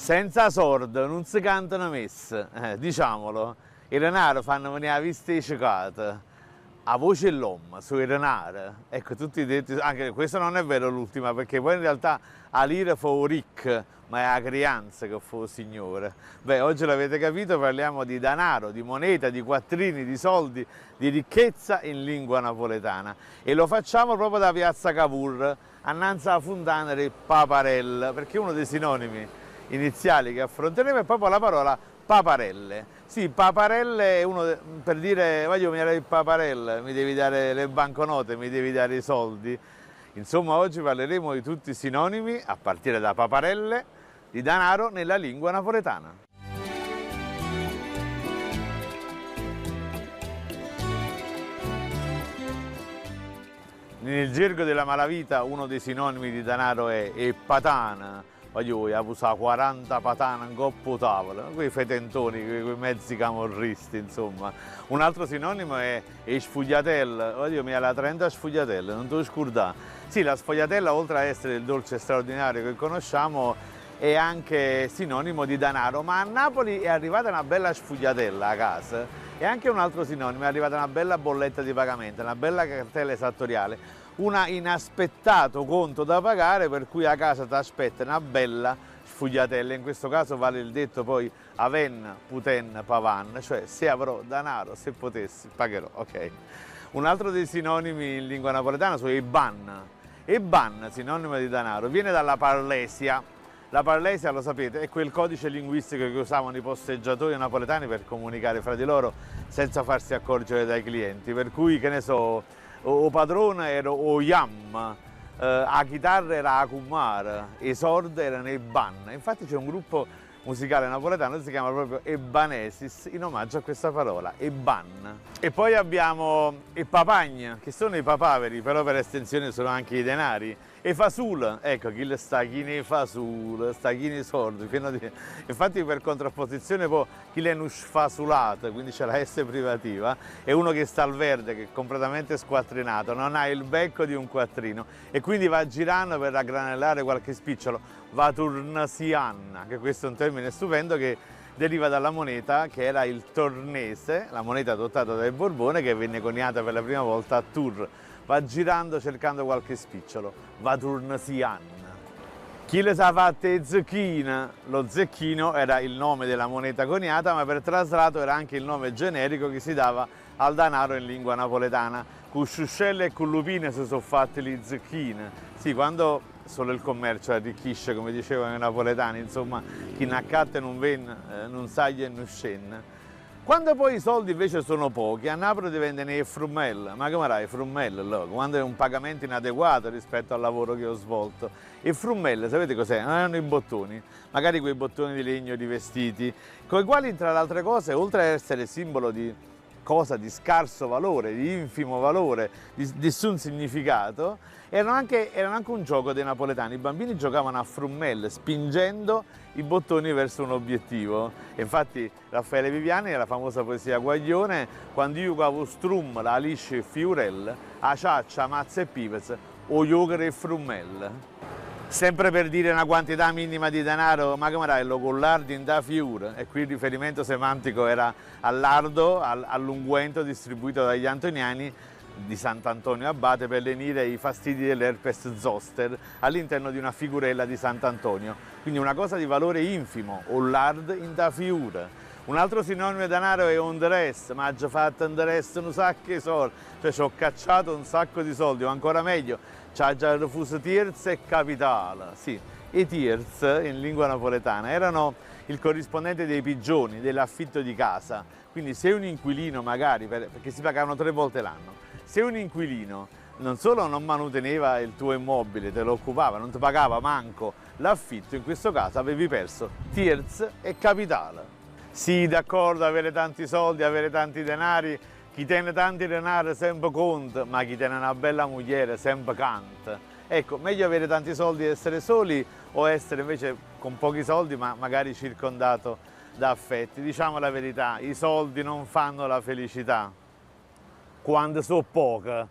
Senza sordo non si cantano messe, diciamolo. I denaro fanno venire a vista di cicate. A voce l'uomo, sui denari. Ecco, tutti i detti, anche questo non è vero l'ultima, perché poi in realtà a lira fa un ricco, ma è la creanza che fa il signore. Beh, oggi l'avete capito, parliamo di denaro, di moneta, di quattrini, di soldi, di ricchezza in lingua napoletana. E lo facciamo proprio da Piazza Cavour, annanzi alla fontana del Paparelle, perché uno dei sinonimi iniziali che affronteremo è proprio la parola paparelle. Sì, paparelle è uno per dire voglio venire il paparelle, mi devi dare le banconote, mi devi dare i soldi. Insomma, oggi parleremo di tutti i sinonimi, a partire da paparelle, di denaro nella lingua napoletana. Nel gergo della malavita uno dei sinonimi di denaro è patana. Voglio usare 40 patane in coppa tavola, quei fetentoni, quei mezzi camorristi, insomma. Un altro sinonimo è sfogliatella. Voglio mi ha la 30 sfogliatelle, non te lo scordare. Sì, la sfogliatella, oltre a essere il dolce straordinario che conosciamo, è anche sinonimo di denaro, ma a Napoli è arrivata una bella sfogliatella a casa. E anche un altro sinonimo, è arrivata una bella bolletta di pagamento, una bella cartella esattoriale. Un inaspettato conto da pagare, per cui a casa ti aspetta una bella sfogliatella. In questo caso vale il detto poi aven puten pavan, cioè se avrò denaro, se potessi, pagherò. Ok. Un altro dei sinonimi in lingua napoletana sono i ban. E ban, sinonimo di denaro, viene dalla parlesia. La parlesia, lo sapete, è quel codice linguistico che usavano i posteggiatori napoletani per comunicare fra di loro senza farsi accorgere dai clienti. Per cui, che ne so, o padrone era o yam, la chitarra era a kumar, i sordi erano i ban. Infatti c'è un gruppo musicale napoletano che si chiama proprio Ebanesis in omaggio a questa parola, Eban. E poi abbiamo i papagni, che sono i papaveri, però per estensione sono anche i denari. E fasul, ecco, chi le sta chi ne fasul, sta chi ne sordi. Infatti per contrapposizione poi chi le fasulato, quindi c'è la S privativa, è uno che sta al verde, che è completamente squattrinato, non ha il becco di un quattrino e quindi va girando per raggranellare qualche spicciolo, va turnasianna, che questo è un termine stupendo che deriva dalla moneta che era il tornese, la moneta adottata dai Borbone che venne coniata per la prima volta a Tours. Va girando cercando qualche spicciolo, va turnasian. Chi le sa fatte zecchina? Lo zecchino era il nome della moneta coniata, ma per traslato era anche il nome generico che si dava al denaro in lingua napoletana. Con sciuscelle e con lupine si sono fatte le zecchine. Sì, quando solo il commercio arricchisce, come dicevano i napoletani, insomma, chi n'accatte non ven, non saglia e non scende. Quando poi i soldi invece sono pochi, a Napoli diventano i frummel. Ma come era i frummel? Quando è un pagamento inadeguato rispetto al lavoro che ho svolto. I frummel, sapete cos'è? Non erano i bottoni, magari quei bottoni di legno rivestiti, con i quali tra le altre cose, oltre ad essere simbolo di cosa di scarso valore, di infimo valore, di nessun significato, erano anche un gioco dei napoletani. I bambini giocavano a frummel spingendo i bottoni verso un obiettivo. E infatti Raffaele Viviani, nella famosa poesia Guaglione, quando io giocavo strum, la lisce e fiurel, a ciaccia, mazza e pipes, o yogurt e frummel. Sempre per dire una quantità minima di denaro, ma come era lo collardi in da fiure, e qui il riferimento semantico era al lardo, all'unguento distribuito dagli antoniani di Sant'Antonio Abate per lenire i fastidi dell'herpes zoster all'interno di una figurella di Sant'Antonio. Quindi una cosa di valore infimo, un lard in da fiure. Un altro sinonimo di denaro è un dress, ma ho fatto un dress un sacco di soldi, cioè ci ho cacciato un sacco di soldi, o ancora meglio, ci ha già refuso tiers e capitale. Sì, i tiers in lingua napoletana erano il corrispondente dei pigioni, dell'affitto di casa. Quindi se un inquilino magari, perché si pagavano 3 volte l'anno, se un inquilino non solo non manuteneva il tuo immobile, te lo occupava, non ti pagava manco l'affitto, in questo caso avevi perso tiers e capitale. Sì, d'accordo, avere tanti soldi, avere tanti denari, chi tiene tanti denari sempre conta, ma chi tiene una bella moglie sempre canta. Ecco, meglio avere tanti soldi e essere soli o essere invece con pochi soldi ma magari circondato da affetti. Diciamo la verità, i soldi non fanno la felicità quando sono poche.